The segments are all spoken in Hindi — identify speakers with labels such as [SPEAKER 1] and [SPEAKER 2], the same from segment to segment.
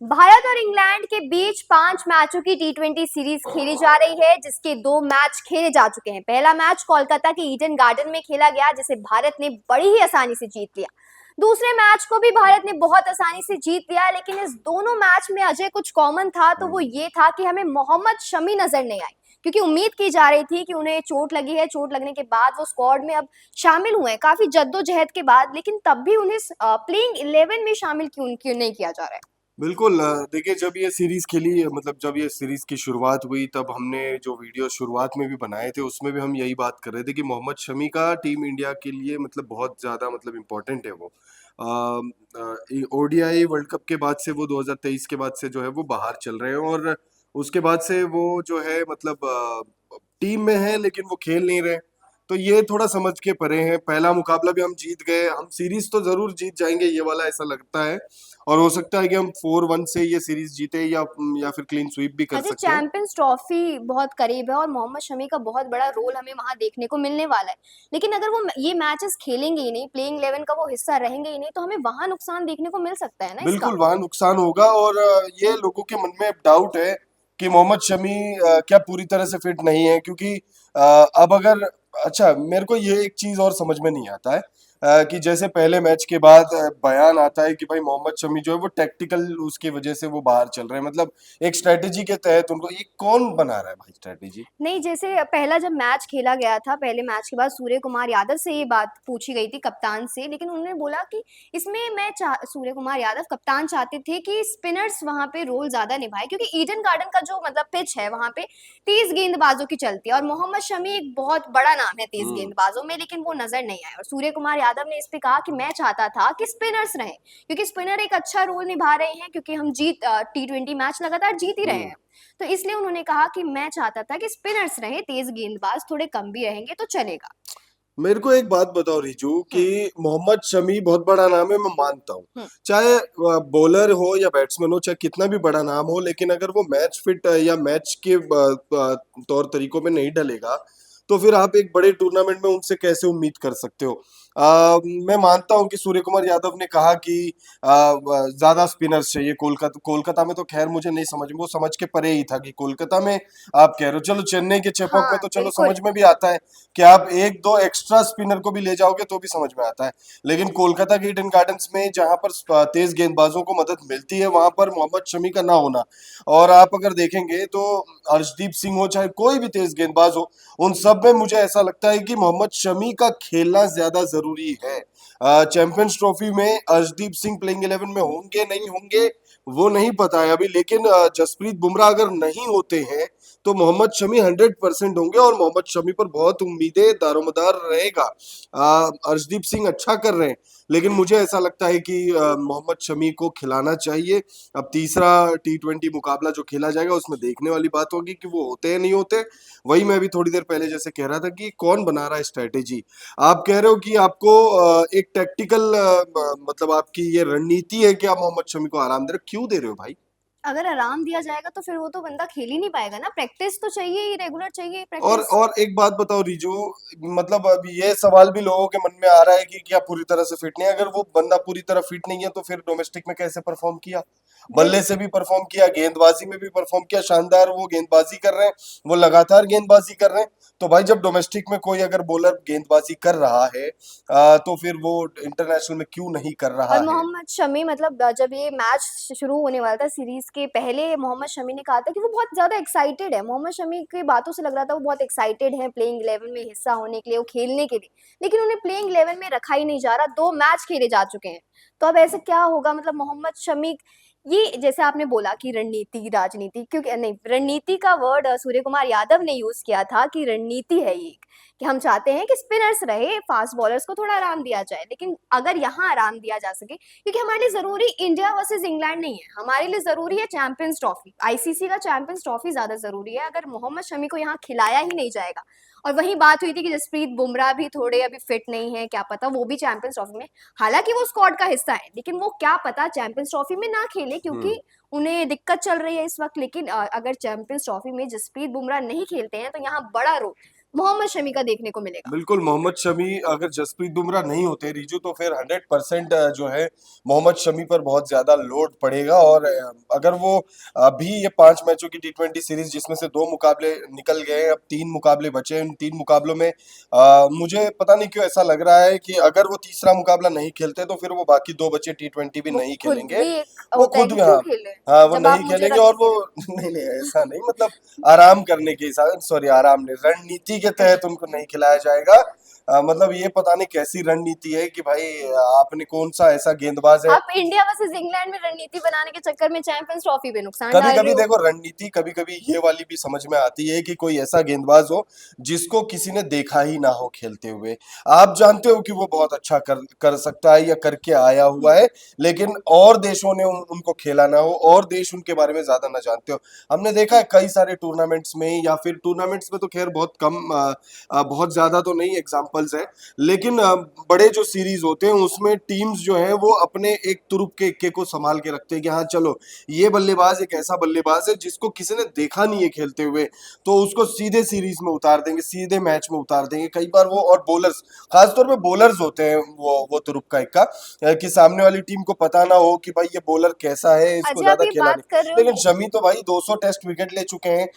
[SPEAKER 1] भारत और इंग्लैंड के बीच 5 मैचों की टी20 सीरीज खेली जा रही है, जिसके 2 मैच खेले जा चुके हैं। पहला मैच कोलकाता के ईडन गार्डन में खेला गया, जिसे भारत ने बड़ी ही आसानी से जीत लिया। दूसरे मैच को भी भारत ने बहुत आसानी से जीत लिया, लेकिन इस दोनों मैच में अजय कुछ कॉमन था, तो वो ये था कि हमें मोहम्मद शमी नजर नहीं आए, क्योंकि उम्मीद की जा रही थी कि उन्हें चोट लगी है। चोट लगने के बाद वो स्क्वाड में अब शामिल हुए हैं काफी जद्दोजहद के बाद, लेकिन तब भी उन्हें प्लेइंग 11 में शामिल क्यों नहीं किया जा रहा है।
[SPEAKER 2] बिल्कुल। देखिए, जब ये सीरीज खेली, मतलब जब ये सीरीज की शुरुआत हुई, तब हमने जो वीडियो शुरुआत में भी बनाए थे उसमें भी हम यही बात कर रहे थे कि मोहम्मद शमी का टीम इंडिया के लिए मतलब बहुत ज़्यादा मतलब इम्पोर्टेंट है वो। ओडीआई वर्ल्ड कप के बाद से वो 2023 के बाद से जो है वो बाहर चल रहे हैं, और उसके बाद से वो जो है मतलब टीम में है लेकिन वो खेल नहीं रहे। तो ये थोड़ा समझ के परे हैं। पहला मुकाबला भी हम जीत गए, हम सीरीज तो जरूर जीत जाएंगे ये वाला ऐसा लगता है, और हो सकता है कि हम 4-1 से ये सीरीज जीते या फिर क्लीन स्वीप भी कर
[SPEAKER 1] अजय,
[SPEAKER 2] सकते हैं।
[SPEAKER 1] चैंपियंस ट्रॉफी बहुत करीब है और मोहम्मद शमी का बहुत बड़ा रोल हमें वहां देखने को मिलने वाला है। लेकिन अगर वो ये मैचेस खेलेंगे ही नहीं, प्लेइंग 11 का वो हिस्सा रहेंगे ही नहीं, तो हमें वहां नुकसान देखने को मिल सकता है ना इसका।
[SPEAKER 2] बिल्कुल वहां नुकसान होगा, और ये लोगों के मन में डाउट है कि मोहम्मद शमी क्या पूरी तरह से फिट नहीं है, क्योंकि अब अगर, अच्छा मेरे को ये एक चीज और समझ में नहीं आता है कि जैसे पहले मैच के बाद बयान आता है कि भाई मोहम्मद शमी जो है वो टैक्टिकल उसकी वजह से वो बाहर चल रहे हैं, मतलब एक स्ट्रेटेजी के तहत उनको, ये कौन बना रहा है भाई स्ट्रेटेजी?
[SPEAKER 1] नहीं, जैसे पहला जब मैच खेला गया था, पहले मैच के बाद सूर्य कुमार यादव से ये बात पूछी गई थी कप्तान से, लेकिन उन्होंने बोला कि इसमें सूर्य कुमार यादव कप्तान चाहते थे कि स्पिनर्स वहां पे रोल ज्यादा निभाए, क्योंकि ईडन गार्डन का जो मतलब पिच है वहां पे 30 गेंदबाजों की चलती है और मोहम्मद शमी एक बहुत बड़ा नाम है 30
[SPEAKER 2] हम्म।
[SPEAKER 1] गेंदबाजों में, लेकिन वो नजर नहीं आए। और सूर्य कुमार यादव ने इस पे कहा कि मैं चाहता था कि स्पिनर्स रहें, क्योंकि स्पिनर एक अच्छा रोल निभा रहे हैं, क्योंकि हम टी20 मैच लगातार जीत ही रहे
[SPEAKER 2] हम्म।
[SPEAKER 1] हैं। तो इसलिए उन्होंने कहा कि मैं चाहता था कि स्पिनर्स रहे, तेज गेंदबाज थोड़े कम भी रहेंगे तो चलेगा।
[SPEAKER 2] मेरे को एक बात बताओ रिजू, कि
[SPEAKER 1] हम्म।
[SPEAKER 2] मोहम्मद शमी बहुत बड़ा नाम है, मैं मानता हूँ।
[SPEAKER 1] हम्म।
[SPEAKER 2] चाहे बॉलर हो या बैट्समैन हो, चाहे कितना भी बड़ा नाम हो, लेकिन अगर वो मैच फिट या मैच के तौर तरीकों में नहीं डलेगा, तो फिर आप एक बड़े टूर्नामेंट में उनसे कैसे उम्मीद कर सकते हो? मैं मानता हूं कि सूर्य कुमार यादव ने कहा कि ज्यादा स्पिनर्स चाहिए। कोलकाता कोलकाता में तो खैर मुझे नहीं समझ में, वो समझ के परे ही था कि कोलकाता में आप कह रहे हो। चलो चेन्नई के चेपॉक में
[SPEAKER 1] हाँ,
[SPEAKER 2] तो चलो
[SPEAKER 1] बिल्कुल।
[SPEAKER 2] समझ में भी आता है कि आप एक दो एक्स्ट्रा स्पिनर को भी ले जाओगे तो भी समझ में आता है, लेकिन कोलकाता के ईडन गार्डन्स में जहां पर तेज गेंदबाजों को मदद मिलती है, वहां पर मोहम्मद शमी का ना होना। और आप अगर देखेंगे तो अर्शदीप सिंह हो, चाहे कोई भी तेज गेंदबाज हो, उन सब में मुझे ऐसा लगता है कि मोहम्मद शमी का खेलना ज्यादा जरूरी है। चैंपियंस ट्रॉफी में अर्शदीप सिंह प्लेइंग 11 में होंगे नहीं होंगे वो नहीं पता है अभी, लेकिन जसप्रीत बुमराह अगर नहीं होते हैं तो मोहम्मद शमी 100% होंगे, और मोहम्मद शमी पर बहुत उम्मीदें दारोमदार रहेगा। अर्शदीप सिंह अच्छा कर रहे हैं, लेकिन मुझे ऐसा लगता है कि मोहम्मद शमी को खिलाना चाहिए। अब तीसरा टी20 मुकाबला जो खेला जाएगा उसमें देखने वाली बात होगी कि वो होते हैं नहीं होते। वही मैं भी थोड़ी देर पहले जैसे कह रहा था कि कौन बना रहा है स्ट्रेटेजी। आप कह रहे हो कि आपको एक टैक्टिकल मतलब आपकी ये रणनीति है कि आप मोहम्मद शमी को आराम दे रहे हो। क्यों दे रहे हो भाई?
[SPEAKER 1] अगर आराम दिया जाएगा तो फिर वो तो बंदा खेल ही नहीं पाएगा ना। प्रैक्टिस तो चाहिए ही, रेगुलर चाहिए
[SPEAKER 2] और
[SPEAKER 1] प्रैक्टिस।
[SPEAKER 2] और एक बात बताओ रिजू, मतलब अब ये सवाल भी लोगों के मन में आ रहा है कि क्या पूरी तरह से फिट नहीं है? अगर वो बंदा पूरी तरह फिट नहीं है तो फिर डोमेस्टिक में कैसे परफॉर्म किया? बल्ले से भी परफॉर्म किया, गेंदबाजी में भी परफॉर्म किया, शानदार वो गेंदबाजी कर रहे हैं, वो लगातार गेंदबाजी कर रहे हैं। तो भाई जब डोमेस्टिक में कोई अगर बॉलर गेंदबाजी कर रहा है, तो फिर वो इंटरनेशनल में क्यों नहीं कर
[SPEAKER 1] और
[SPEAKER 2] रहा है?
[SPEAKER 1] मोहम्मद शमी मतलब जब ये मैच शुरू होने वाला था सीरीज के पहले, मोहम्मद शमी ने कहा था कि वो बहुत ज्यादा एक्साइटेड है। मोहम्मद शमी की बातों से लग रहा था वो बहुत एक्साइटेड है प्लेइंग 11 में हिस्सा होने के लिए, वो खेलने के लिए। लेकिन उन्हें प्लेइंग 11 में रखा ही नहीं जा रहा। 2 मैच खेले जा चुके हैं, तो अब ऐसे क्या होगा? मतलब मोहम्मद शमी, ये जैसे आपने बोला कि रणनीति राजनीति, क्योंकि नहीं, रणनीति का वर्ड सूर्य कुमार यादव ने यूज किया था कि रणनीति है ये, कि हम चाहते हैं कि स्पिनर्स रहे, फास्ट बॉलर्स को थोड़ा आराम दिया जाए। लेकिन अगर यहाँ आराम दिया जा सके, क्योंकि हमारे लिए जरूरी इंडिया वर्सेस इंग्लैंड नहीं है, हमारे लिए जरूरी है चैंपियंस ट्रॉफी, आईसीसी का चैंपियंस ट्रॉफी ज्यादा जरूरी है। अगर मोहम्मद शमी को यहाँ खिलाया ही नहीं जाएगा, और वही बात हुई थी कि जसप्रीत बुमराह भी थोड़े अभी फिट नहीं है, क्या पता वो भी चैंपियंस ट्रॉफी में, हालांकि वो स्क्वाड का हिस्सा है, लेकिन वो क्या पता चैंपियंस ट्रॉफी में ना खेले,
[SPEAKER 2] हम्म।
[SPEAKER 1] क्योंकि उन्हें दिक्कत चल रही है इस वक्त। लेकिन अगर चैंपियंस ट्रॉफी में जसप्रीत बुमराह नहीं खेलते हैं तो यहाँ बड़ा रोल मोहम्मद शमी का देखने को मिलेगा।
[SPEAKER 2] बिल्कुल, मोहम्मद शमी अगर जसप्रीत बुमराह नहीं होते रिजू, तो फिर 100% जो है मोहम्मद शमी पर बहुत ज़्यादा लोड पड़ेगा। और अगर वो अभी ये 5 मैचों की टी20 सीरीज़ जिसमें से 2 मुकाबले निकल गए, अब 3 मुकाबले बचे हैं। इन 3 मुकाबलों में मुझे पता नहीं क्यों ऐसा लग रहा है कि अगर वो तीसरा मुकाबला नहीं खेलते तो फिर वो बाकी 2 बचे टी20 भी
[SPEAKER 1] वो
[SPEAKER 2] नहीं
[SPEAKER 1] खुद
[SPEAKER 2] खेलेंगे।
[SPEAKER 1] भी एक
[SPEAKER 2] वो
[SPEAKER 1] होता है
[SPEAKER 2] खुद
[SPEAKER 1] कि
[SPEAKER 2] भी
[SPEAKER 1] क्यों
[SPEAKER 2] हाँ,
[SPEAKER 1] खेले,
[SPEAKER 2] हाँ, वो
[SPEAKER 1] जब आप
[SPEAKER 2] नहीं
[SPEAKER 1] मुझे
[SPEAKER 2] खेलेंगे
[SPEAKER 1] रख
[SPEAKER 2] और
[SPEAKER 1] ही
[SPEAKER 2] वो
[SPEAKER 1] नहीं रहे।
[SPEAKER 2] नहीं, नहीं ऐसा नहीं, मतलब आराम करने के हिसाब, सॉरी आराम नहीं, रणनीति के तहत उनको नहीं खिलाया जाएगा। मतलब ये पता नहीं कैसी रणनीति है कि भाई आपने कौन-सा ऐसा गेंदबाज है।
[SPEAKER 1] आप इंडिया वर्सेस इंग्लैंड में रणनीति बनाने के चक्कर में चैंपियंस ट्रॉफी पे नुकसान
[SPEAKER 2] कभी
[SPEAKER 1] डाल रहे
[SPEAKER 2] कभी
[SPEAKER 1] हो।
[SPEAKER 2] देखो रणनीति, कभी कभी ये वाली भी समझ में आती है कि कोई ऐसा गेंदबाज हो जिसको किसी ने देखा ही ना हो खेलते हुए। आप जानते हो कि वो बहुत अच्छा कर सकता है या करके आया हुआ है, लेकिन और देशों ने उनको खेला ना हो, और देश उनके बारे में ज्यादा ना जानते हो। हमने देखा है कई सारे टूर्नामेंट्स में, या फिर टूर्नामेंट्स में तो खैर बहुत कम, बहुत ज्यादा तो नहीं एग्जाम्पल्स है, लेकिन बड़े जो सीरीज होते हैं उसमें टीम्स जो है वो अपने एक तुरुप के इक्के को संभाल के रखते हैं कि हाँ चलो ये बल्लेबाज एक ऐसा बल्लेबाज है जिसको किसी ने देखा नहीं है खेलते हुए, तो उसको सीधे सीरीज में उतार देंगे, सीधे मैच में उतार देंगे। कई बार वो, और बॉलर्स, खासतौर पे बॉलर्स होते हैं वो तुरुप का इक्का, कि सामने वाली टीम को पता ना हो कि भाई ये बॉलर कैसा है, इसको
[SPEAKER 1] अजय, आप
[SPEAKER 2] ज्यादा
[SPEAKER 1] ये
[SPEAKER 2] खेला नहीं।
[SPEAKER 1] बात कर रहे हो
[SPEAKER 2] लेकिन
[SPEAKER 1] ये।
[SPEAKER 2] शमी तो भाई 200 टेस्ट विकेट ले चुके हैं।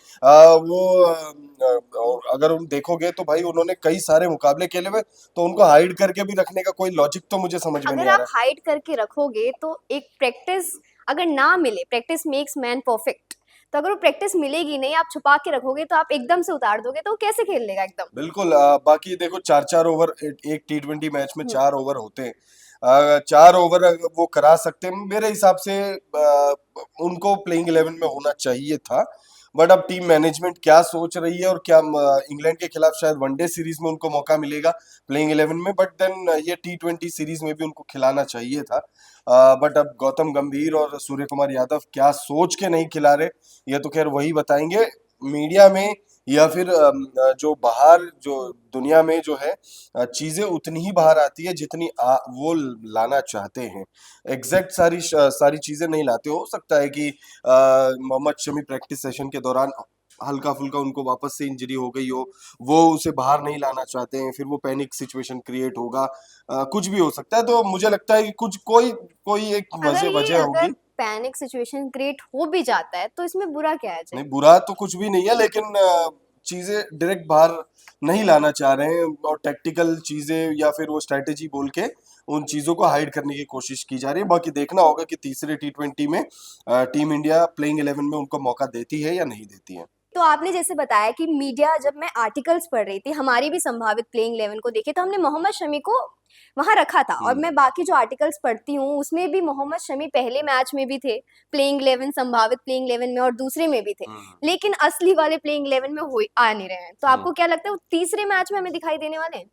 [SPEAKER 2] और अगर उन देखोगे तो भाई उन्होंने कई सारे मुकाबले खेले हुए, तो उनको हाइड करके भी रखने का कोई लॉजिक तो मुझे समझ में नहीं
[SPEAKER 1] अगर
[SPEAKER 2] आ
[SPEAKER 1] आप
[SPEAKER 2] रहा है।
[SPEAKER 1] हाइड करके रखोगे तो एक प्रैक्टिस अगर ना मिले, प्रैक्टिस मेक्स मैन परफेक्ट, तो अगर वो प्रैक्टिस मिलेगी नहीं, आप छुपा के रखोगे तो आप एकदम से उतार दोगे तो वो कैसे खेल लेगा एकदम।
[SPEAKER 2] बिल्कुल, बाकी देखो 4-4 ओवर, एक टी20 मैच में
[SPEAKER 1] हम्म।
[SPEAKER 2] 4 ओवर होते हैं। 4 ओवर अगर वो करा सकते हैं मेरे हिसाब से, उनको प्लेइंग 11 में होना चाहिए था। बट अब टीम मैनेजमेंट क्या सोच रही है, और क्या इंग्लैंड के खिलाफ शायद वनडे सीरीज में उनको मौका मिलेगा प्लेइंग 11 में, बट देन ये टी20 सीरीज में भी उनको खिलाना चाहिए था। बट अब गौतम गंभीर और सूर्य कुमार यादव क्या सोच के नहीं खिला रहे, ये तो खैर वही बताएंगे मीडिया में, या फिर जो बाहर जो दुनिया में जो है चीजें उतनी ही बाहर आती है जितनी वो लाना चाहते हैं। एग्जैक्ट सारी चीजें नहीं लाते। हो सकता है कि मोहम्मद शमी प्रैक्टिस सेशन के दौरान हल्का फुल्का उनको वापस से इंजरी हो गई हो, वो उसे बाहर नहीं लाना चाहते हैं, फिर वो पैनिक सिचुएशन क्रिएट होगा। कुछ भी हो सकता है, तो मुझे लगता है कि कुछ कोई कोई एक वजह
[SPEAKER 1] अगर
[SPEAKER 2] होगी।
[SPEAKER 1] पैनिक सिचुएशन क्रिएट हो भी जाता है तो इसमें बुरा क्या है अजय।
[SPEAKER 2] नहीं, बुरा तो कुछ भी नहीं है, लेकिन चीजें डायरेक्ट बाहर नहीं लाना चाह रहे हैं, और टैक्टिकल चीजें या फिर वो स्ट्रैटेजी बोल के उन चीजों को हाइड करने की कोशिश की जा रही है। बाकी देखना होगा कि तीसरे टी20 में टीम इंडिया प्लेइंग 11 में उनको मौका देती है या नहीं देती है।
[SPEAKER 1] तो आपने जैसे बताया कि मीडिया, जब मैं आर्टिकल्स पढ़ रही थी हमारी भी संभावित प्लेइंग 11 को देखे, तो हमने मोहम्मद शमी को वहां रखा था, और
[SPEAKER 2] हम्म।
[SPEAKER 1] मैं बाकी जो आर्टिकल्स पढ़ती हूँ उसमें भी मोहम्मद शमी पहले मैच में भी थे प्लेइंग 11, संभावित प्लेइंग 11 में, और दूसरे में भी थे,
[SPEAKER 2] हम्म।
[SPEAKER 1] लेकिन असली वाले प्लेइंग 11 में हो आ नहीं रहे हैं। तो
[SPEAKER 2] हम्म।
[SPEAKER 1] आपको क्या लगता है वो तीसरे मैच में हमें दिखाई देने वाले हैं।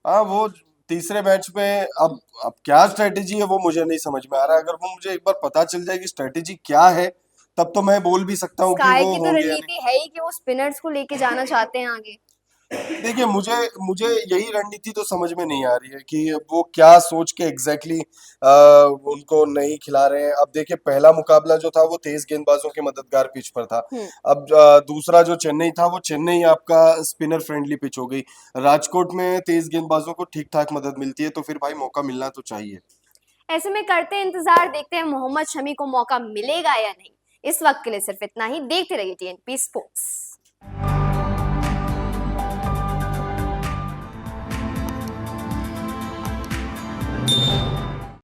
[SPEAKER 2] हाँ, वो तीसरे मैच में अब क्या स्ट्रेटेजी है वो मुझे नहीं समझ में आ रहा है। अगर वो मुझे एक बार पता चल जाए कि स्ट्रेटेजी क्या है, तब तो मैं बोल भी सकता हूँ कि
[SPEAKER 1] स्काई
[SPEAKER 2] वो
[SPEAKER 1] की तो
[SPEAKER 2] होंगे या नहीं।
[SPEAKER 1] रणनीति है ही कि वो स्पिनर्स को लेके जाना चाहते हैं आगे।
[SPEAKER 2] देखिए, मुझे मुझे यही रणनीति तो समझ में नहीं आ रही है कि वो क्या सोच के एग्जैक्टली उनको नहीं खिला रहे हैं। अब देखिए, पहला मुकाबला जो था वो तेज गेंदबाजों के मददगार पिच पर था।
[SPEAKER 1] हम्म।
[SPEAKER 2] अब दूसरा जो चेन्नई था, वो चेन्नई आपका स्पिनर फ्रेंडली पिच हो गई। राजकोट में तेज गेंदबाजों को ठीक ठाक मदद मिलती है, तो फिर भाई मौका मिलना तो चाहिए।
[SPEAKER 1] ऐसे में करते हैं इंतजार, देखते हैं मोहम्मद शमी को मौका मिलेगा या नहीं। इस वक्त के लिए सिर्फ इतना ही, देखते रहिए टीएनपी स्पोर्ट्स।